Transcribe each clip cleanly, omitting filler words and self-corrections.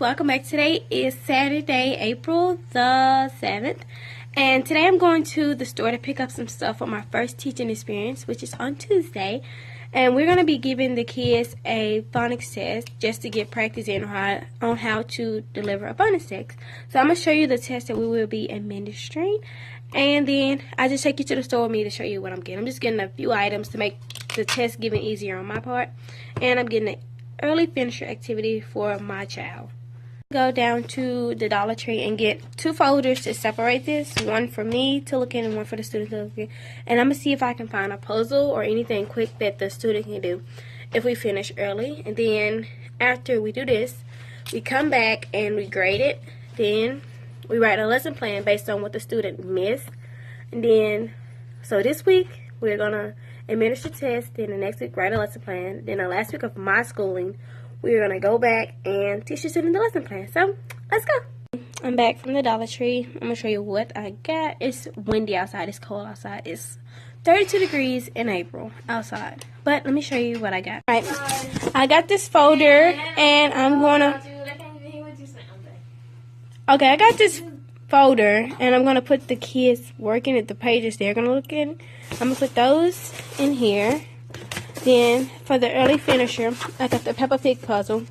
Welcome back. Today is Saturday, April the 7th, and today I'm going to the store to pick up some stuff for my first teaching experience, which is on Tuesday. And we're going to be giving the kids a phonics test just to get practice in on how to deliver a phonics text. So I'm going to show you the test that we will be administering, and then I just take you to the store with me to show you what I'm getting. I'm just getting a few items to make the test giving easier on my part, and I'm getting an early finisher activity for my child. Go down to the Dollar Tree and get two folders to separate this, one for me to look in and one for the student to look in. And I'm going to see if I can find a puzzle or anything quick that the student can do if we finish early. And then after we do this, we come back and we grade it. Then we write a lesson plan based on what the student missed. And then, so this week we're going to administer tests. Then the next week write a lesson plan. Then the last week of my schooling, we're going to go back and teach the student the lesson plan. So, let's go. I'm back from the Dollar Tree. I'm going to show you what I got. It's windy outside. It's cold outside. It's 32 degrees in April outside. But let me show you what I got. All right. I got this folder, and I'm going to... Okay, I got this folder, and I'm going to put the kids working at the pages they're going to look in. I'm going to put those in here. Then, for the early finisher, I got the Peppa Pig puzzle.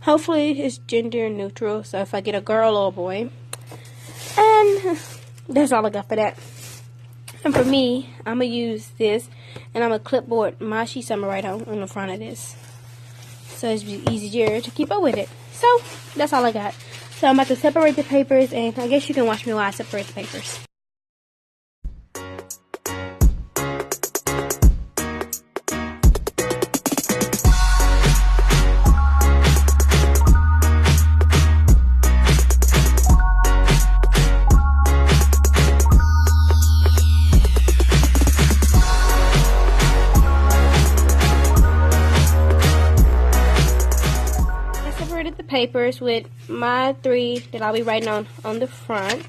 Hopefully, it's gender neutral, so if I get a girl or a boy. And that's all I got for that. And for me, I'm going to use this, and I'm going to clipboard my sheets I'm going to write on the front of this. So it's easier to keep up with it. So, that's all I got. So, I'm about to separate the papers, and I guess you can watch me while I separate the papers. The papers with my 3 that I'll be writing on the front,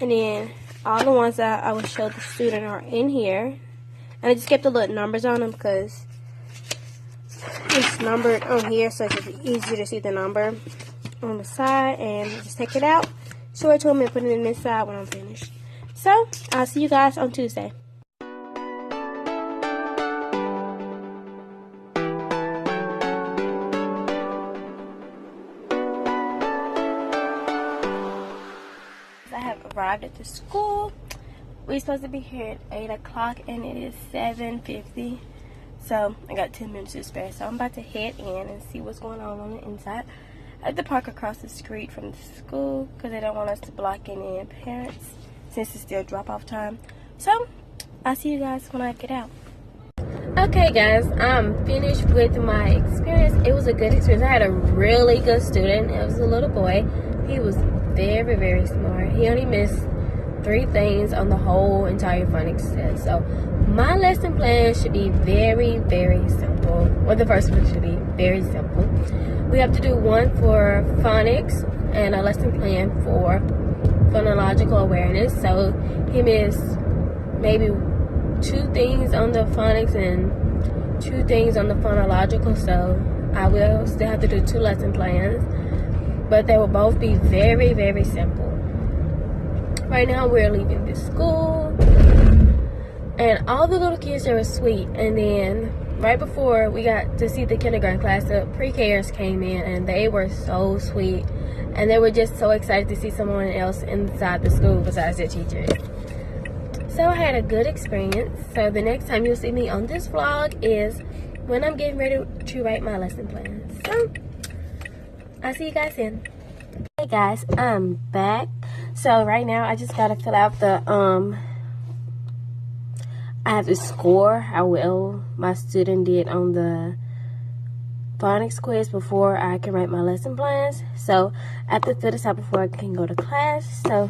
and then all the ones that I will show the student are in here, and I just kept the little numbers on them because it's numbered on here, so it's just easier to see the number on the side. And just take it out, show it to them, and put it in this side when I'm finished. So I'll see you guys on Tuesday. I have arrived at the school. We're supposed to be here at 8 o'clock and it is 7:50. So I got 10 minutes to spare. So I'm about to head in and see what's going on the inside. I have to park across the street from the school because they don't want us to block any parents since it's still drop-off time. So I'll see you guys when I get out. Okay guys, I'm finished with my experience. It was a good experience. I had a really good student. It was a little boy. He was very, very smart. He only missed 3 things on the whole entire phonics test. So my lesson plan should be very, very simple. Or the first one should be very simple. We have to do one for phonics and a lesson plan for phonological awareness. So he missed maybe 2 things on the phonics and 2 things on the phonological. So I will still have to do 2 lesson plans, but they will both be very, very simple. Right now we're leaving the school, and all the little kids there were sweet. And then right before we got to see the kindergarten class, the pre-Kers came in, and they were so sweet, and they were just so excited to see someone else inside the school besides their teachers. So I had a good experience. So the next time you'll see me on this vlog is when I'm getting ready to write my lesson plan. So I'll see you guys then. Hey guys, I'm back. So right now I just gotta fill out the I have to score how well my student did on the phonics quiz before I can write my lesson plans. So I have to fill this out before I can go to class. So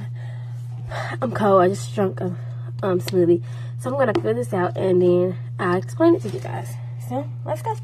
I'm cold. I just drank a smoothie. So I'm gonna fill this out and then I'll explain it to you guys. So let's go.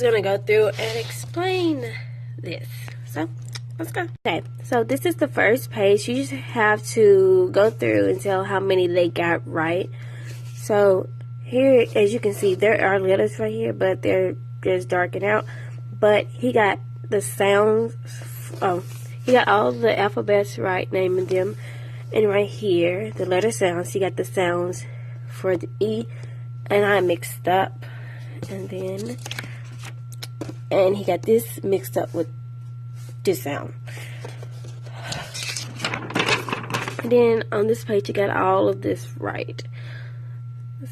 gonna go through and explain this. So let's go. Okay, so this is the first page. You just have to go through and tell how many they got right. So here, as you can see, there are letters right here, but they're just darkened out. But he got the sounds. He got all the alphabets right, naming them. And right here, the letter sounds, he got the sounds for the E, and I mixed up. And he got this mixed up with this sound. And then on this page, he got all of this right.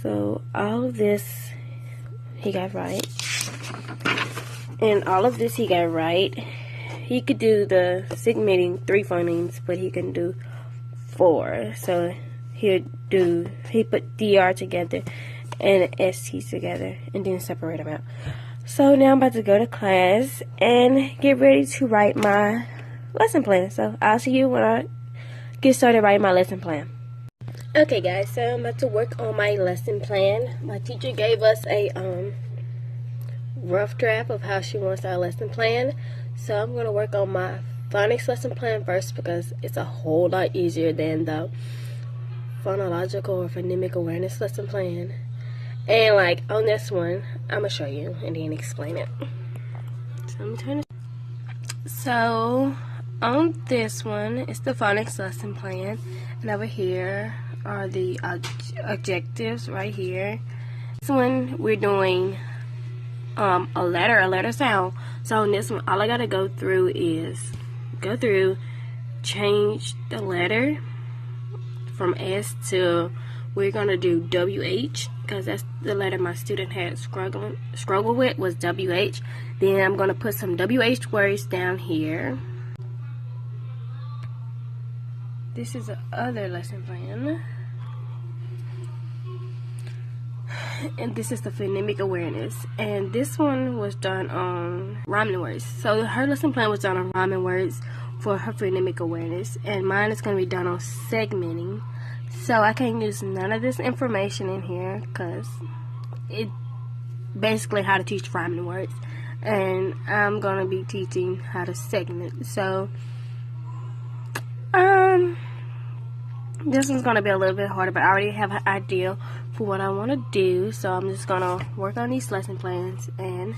So all of this, he got right. And all of this, he got right. He could do the segmenting 3 phonemes, but he can do 4. So he put DR together and ST together and then separate them out. So now I'm about to go to class and get ready to write my lesson plan. So I'll see you when I get started writing my lesson plan. Okay guys, so I'm about to work on my lesson plan. My teacher gave us a rough draft of how she wants our lesson plan. So I'm going to work on my phonics lesson plan first because it's a whole lot easier than the phonological or phonemic awareness lesson plan. And like on this one, I'm going to show you and then explain it. So on this one, it's the phonics lesson plan. And over here are the objectives right here. This one we're doing a letter sound. So on this one, all I gotta go through is change the letter from S to, we're gonna do WH because that's the letter my student had struggle with was WH. Then I'm gonna put some WH words down here. This is the other lesson plan. And this is the phonemic awareness, and this one was done on rhyming words. So her lesson plan was done on rhyming words for her phonemic awareness, and mine is going to be done on segmenting. So I can't use none of this information in here because it basically how to teach rhyming words, and I'm going to be teaching how to segment. So this one's going to be a little bit harder, but I already have an idea for what I want to do. So I'm just going to work on these lesson plans, and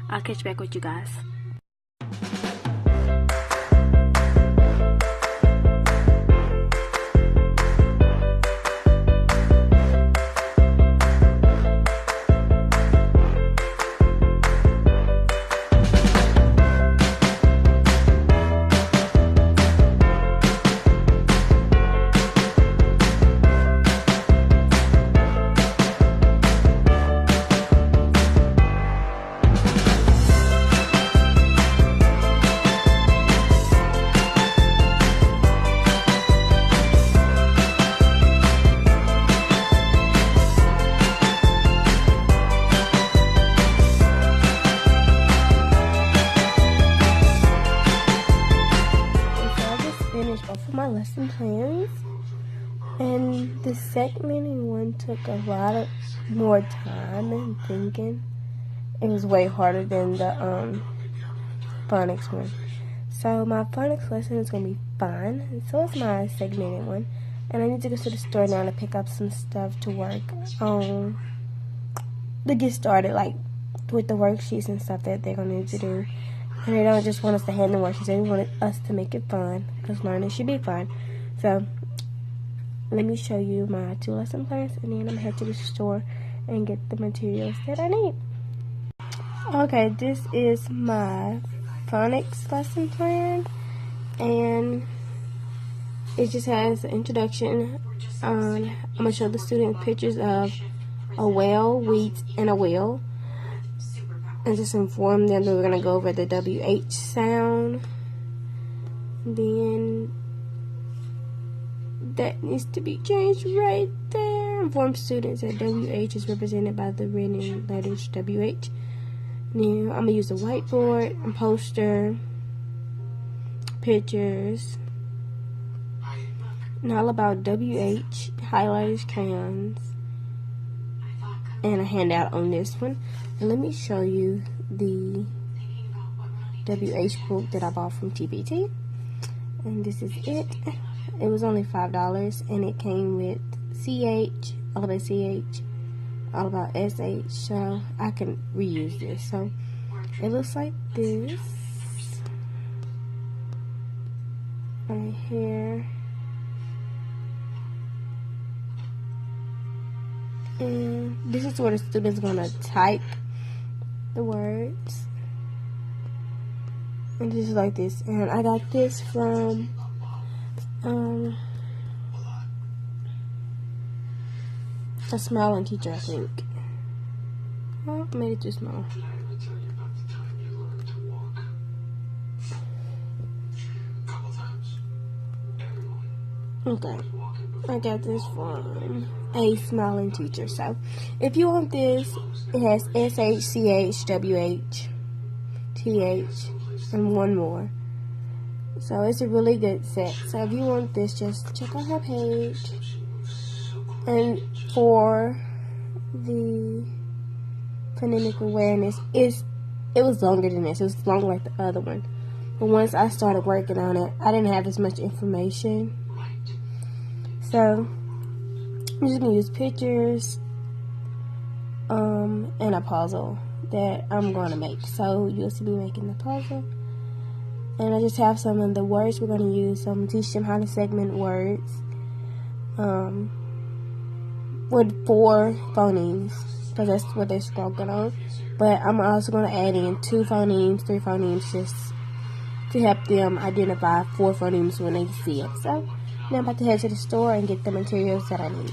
I'll catch back with you guys. My lesson plans, and the segmenting one took a lot more time and thinking. It was way harder than the phonics one. So my phonics lesson is going to be fun, and so is my segmented one. And I need to go to the store now to pick up some stuff to work on, to get started, like with the worksheets and stuff that they're going to need to do. And they don't just want us to hand the worksheets, they want us to make it fun, because learning should be fun. So, let me show you my 2 lesson plans, and then I'm going to head to the store and get the materials that I need. Okay, this is my phonics lesson plan, and it just has an introduction. I'm going to show the students pictures of a whale, wheat, and a wheel. And just inform them that we're going to go over the WH sound. Then that needs to be changed right there. Inform students that WH is represented by the written letters WH. Now I'm going to use a whiteboard, a poster, pictures, and all about WH, highlighters, crayons, and a handout on this one. And let me show you the WH book that I bought from TBT, and this is it. It was only $5, and it came with CH, all about CH, all about SH, so I can reuse this. So it looks like this right here, and this is where the student's gonna type the words, and just like this. And I got this from a smiling teacher, I think. Oh, I made it too small. Okay, I got this from a smiling teacher. So if you want this, it has SH, CH, WH, TH, and one more. So it's a really good set. So if you want this, just check out her page. And for the Phonemic Awareness, it was longer than this. It was long like the other one. But once I started working on it, I didn't have as much information. So I'm just gonna use pictures and a puzzle that I'm gonna make. So you'll see me making the puzzle. And I just have some of the words we're gonna use. So I'm gonna teach them how to segment words. With 4 phonemes, because that's what they're spoken on. But I'm also going to add in 2 phonemes, 3 phonemes, just to help them identify 4 phonemes when they see them. So now I'm about to head to the store and get the materials that I need.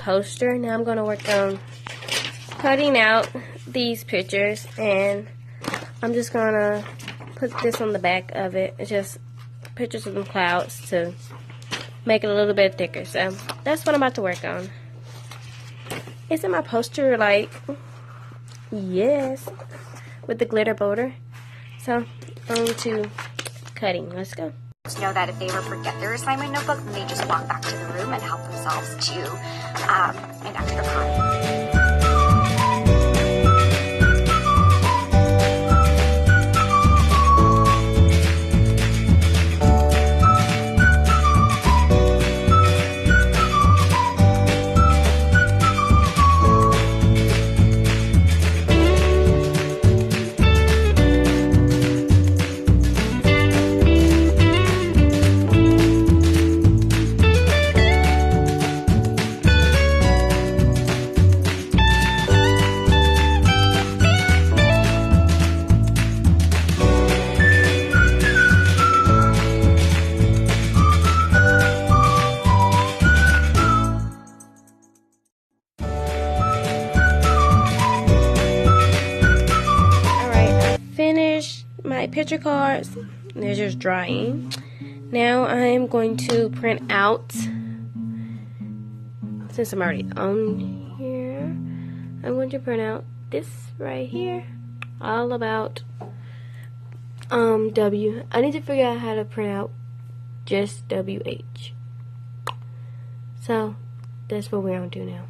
Poster. Now I'm going to work on cutting out these pictures, and I'm just going to put this on the back of it. It's just pictures of the clouds to make it a little bit thicker. So that's what I'm about to work on. Isn't my poster like, yes, with the glitter border? So on to cutting. Let's go. Know that if they ever forget their assignment notebook, then they just walk back to the room and help themselves to an extra copy. picture cards. They're just drying. Now I'm going to print out, since I'm already on here, I'm going to print out this right here, all about W. I need to figure out how to print out just WH. So that's what we're going to do now.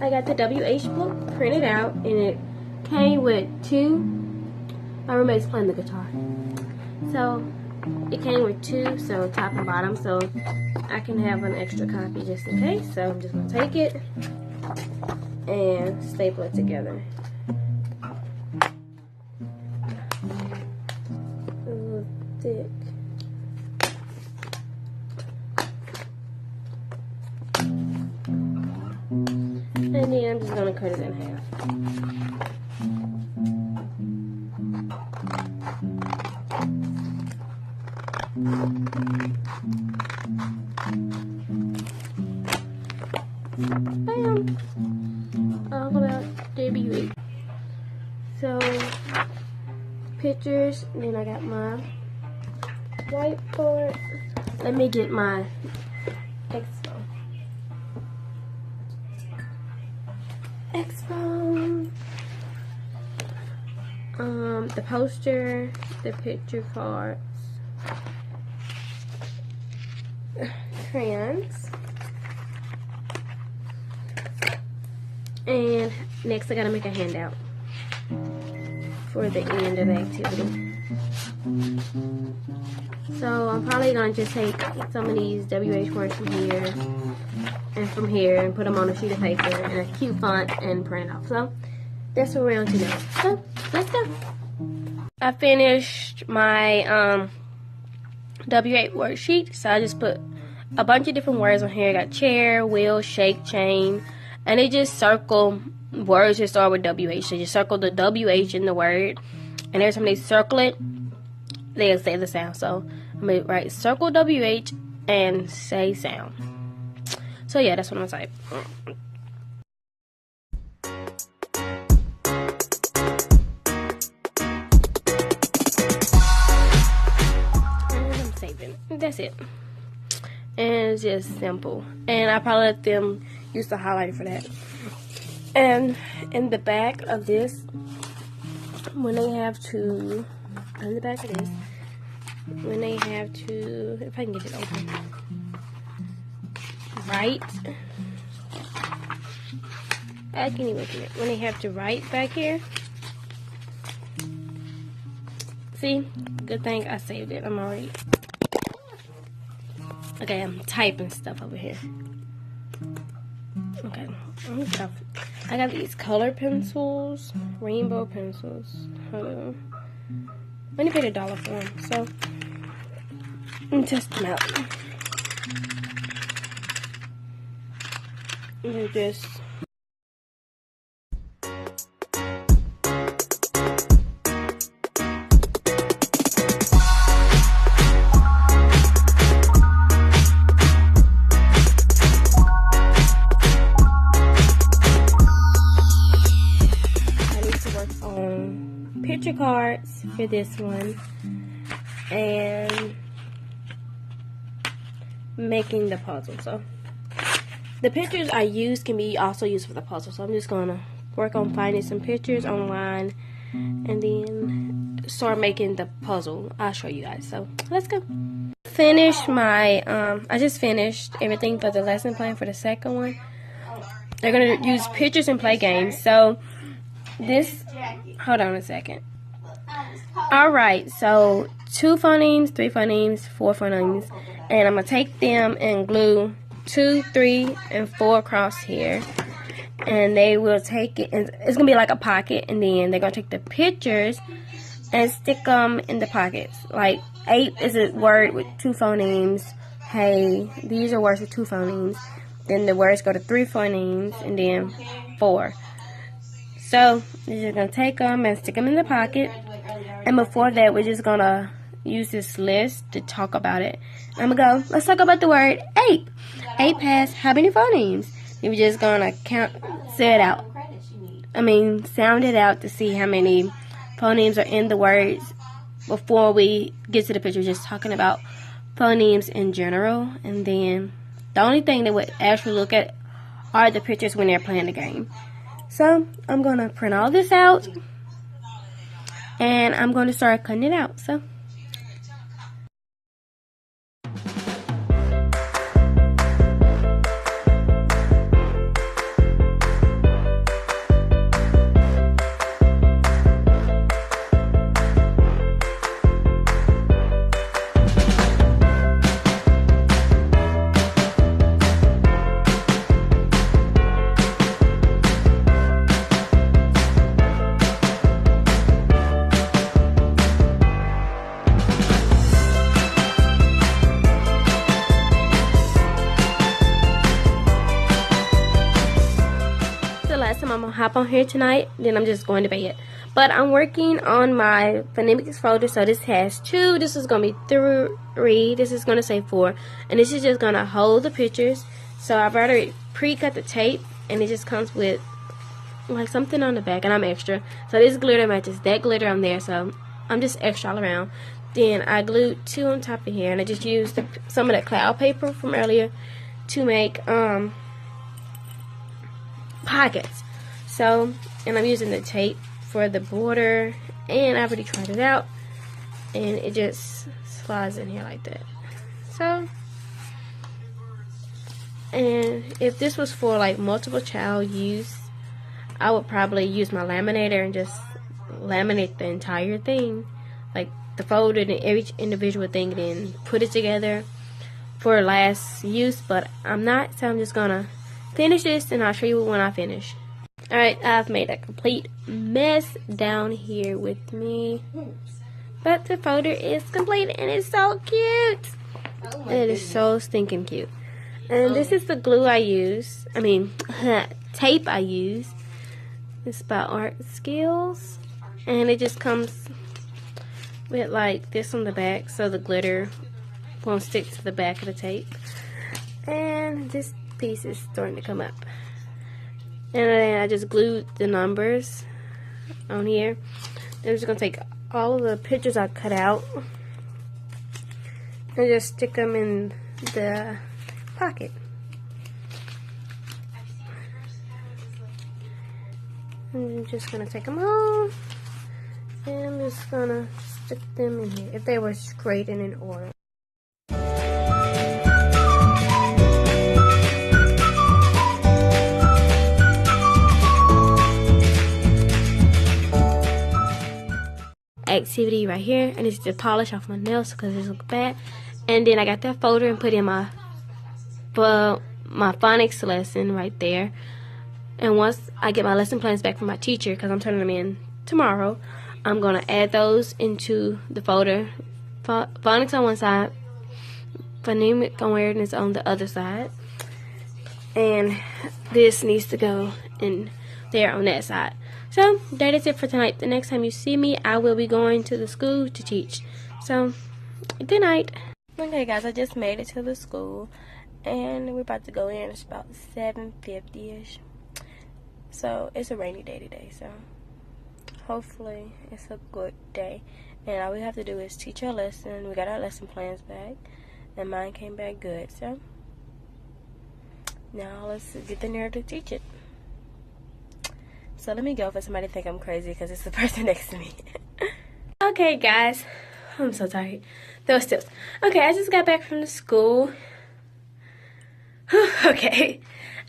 I got the WH book printed out, and it came with two. My roommate's playing the guitar, so it came with two, so top and bottom, so I can have an extra copy just in case. So I'm just gonna take it and staple it together. A little thick. And then I'm just gonna cut it in half. Bam! All about WH. So, pictures, and then I got my whiteboard. Let me get my Expo. The poster, the picture cards, crayons, and next I gotta make a handout for the end of the activity. So I'm probably gonna just take some of these WH words from here and from here and put them on a sheet of paper in a cute font and print it off. So that's what we're on to now. So let's go. I finished my W8 worksheet, so I just put a bunch of different words on here. I got chair, wheel, shake, chain, and they just circle words that start with WH. So just circle the WH in the word, and every time they circle it, they'll say the sound. So I'm gonna write circle WH and say sound. So yeah, that's what I'm gonna type. That's it. And it's just simple. And I probably let them use the highlighter for that. And in the back of this, when they have to, in the back of this, when they have to, if I can get it open, write. I can't even get it. When they have to write back here. See? Good thing I saved it. I'm already. Okay, I'm typing stuff over here. Okay, I got these color pencils, rainbow pencils. Hold on. I only paid $1 for them, so I'm testing them out. They're just. Picture cards for this one, and making the puzzle. So the pictures I use can be also used for the puzzle. So I'm just gonna work on finding some pictures online and then start making the puzzle. I'll show you guys. So let's go. Finish my I just finished everything for the lesson plan for the second one. They're gonna use pictures and play games. So this, hold on a second. Alright, so 2 phonemes, 3 phonemes, 4 phonemes, and I'm going to take them and glue 2, 3, and 4 across here, and they will take it, and it's going to be like a pocket, and then they're going to take the pictures and stick them in the pockets. Like 8 is a word with 2 phonemes. Hey, these are words with 2 phonemes. Then the words go to 3 phonemes, and then 4. So we're just gonna take them and stick them in the pocket. And before that, we're just gonna use this list to talk about it. I'm gonna go, let's talk about the word ape. Ape has how many phonemes? We're just gonna sound it out to see how many phonemes are in the words before we get to the picture. Just talking about phonemes in general. And then the only thing that would actually look at are the pictures when they're playing the game. So I'm gonna print all this out and I'm gonna start cutting it out. So I'm gonna hop on here tonight, then I'm just going to bed. But I'm working on my phonemics folder, so this has 2, this is gonna be 3, this is gonna say 4, and this is just gonna hold the pictures. So I've already pre-cut the tape, and it just comes with like something on the back, and I'm extra. So this glitter matches that glitter on there, so I'm just extra all around. Then I glued 2 on top of here, and I just used some of that cloud paper from earlier to make pockets. So, and I'm using the tape for the border, and I already tried it out, and it just slides in here like that. So, and if this was for like multiple child use, I would probably use my laminator and just laminate the entire thing, like the folder and each individual thing, and then put it together for last use. But I'm not, so I'm just gonna finish this and I'll show you when I finish. Alright, I've made a complete mess down here with me, but the folder is complete and it's so cute. It is so stinking cute. And this is the glue I use, tape I use. It's by Art Skills, and it just comes with like this on the back, so the glitter won't stick to the back of the tape. And this piece is starting to come up. And then I just glued the numbers on here. I'm just going to take all of the pictures I cut out and just stick them in the pocket. I'm just going to take them off, and I'm just going to stick them in here if they were straight and in order. Activity right here, and it's to polish off my nails because it looks bad. And then I got that folder and put in my phonics lesson right there. And once I get my lesson plans back from my teacher, because I'm turning them in tomorrow, I'm going to add those into the folder. Phonics on one side, Phonemic Awareness on the other side. And this needs to go in there on that side. So that is it for tonight. The next time you see me, I will be going to the school to teach. So good night. Okay guys, I just made it to the school and we're about to go in. It's about 7:50ish. So it's a rainy day today, so hopefully it's a good day. And all we have to do is teach our lesson. We got our lesson plans back and mine came back good. So now let's get the nerve to teach it. So let me go for somebody to think I'm crazy because it's the person next to me. Okay, guys. I'm so tired. Those tips. Okay, I just got back from the school. Okay.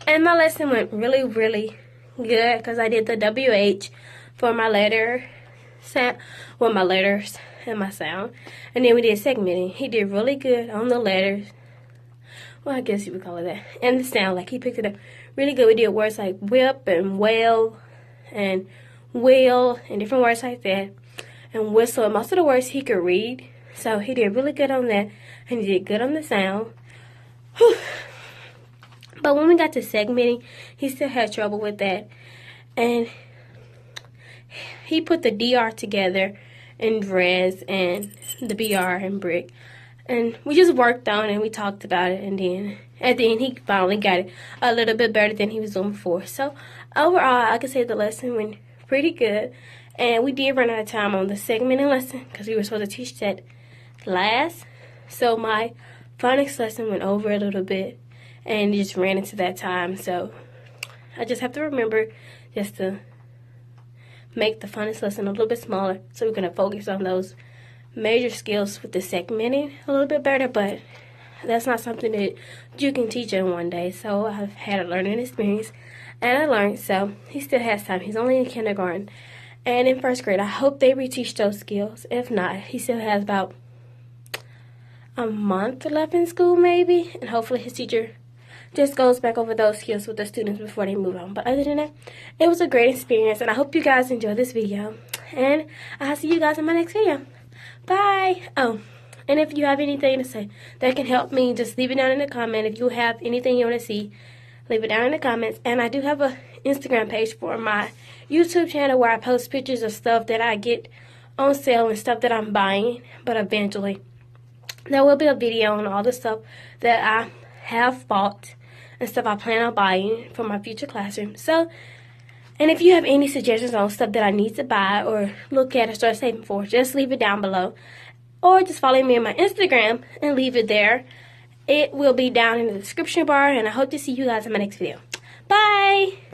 And my lesson went really, really good because I did the WH for my letter set, well, my letters and my sound. And then we did segmenting. He did really good on the letters. Well, I guess you would call it that. And the sound, like he picked it up really good. We did words like whip and well and wheel and different words like that, and whistle. Most of the words he could read, so he did really good on that, and he did good on the sound. Whew. But when we got to segmenting, he still had trouble with that. And he put the DR together in res and the BR in brick. And we just worked on it and we talked about it. And then at the end, he finally got it a little bit better than he was doing before. So overall, I could say the lesson went pretty good. And we did run out of time on the segmenting lesson because we were supposed to teach that last. So my phonics lesson went over a little bit and just ran into that time. So I just have to remember just to make the phonics lesson a little bit smaller so we're going to focus on those major skills with the segmenting a little bit better. But that's not something that you can teach in one day. So I've had a learning experience and I learned. So he still has time. He's only in kindergarten and in first grade. I hope they reteach those skills. If not, he still has about a month left in school maybe, and hopefully his teacher just goes back over those skills with the students before they move on. But other than that, it was a great experience, and I hope you guys enjoyed this video, and I'll see you guys in my next video. Bye. Oh, and if you have anything to say that can help me, just leave it down in the comment. If you have anything you want to see, leave it down in the comments. And I do have a Instagram page for my YouTube channel where I post pictures of stuff that I get on sale and stuff that I'm buying. But eventually there will be a video on all the stuff that I have bought and stuff I plan on buying for my future classroom. So, and if you have any suggestions on stuff that I need to buy or look at or start saving for, just leave it down below. Or just follow me on my Instagram and leave it there. It will be down in the description bar, and I hope to see you guys in my next video. Bye!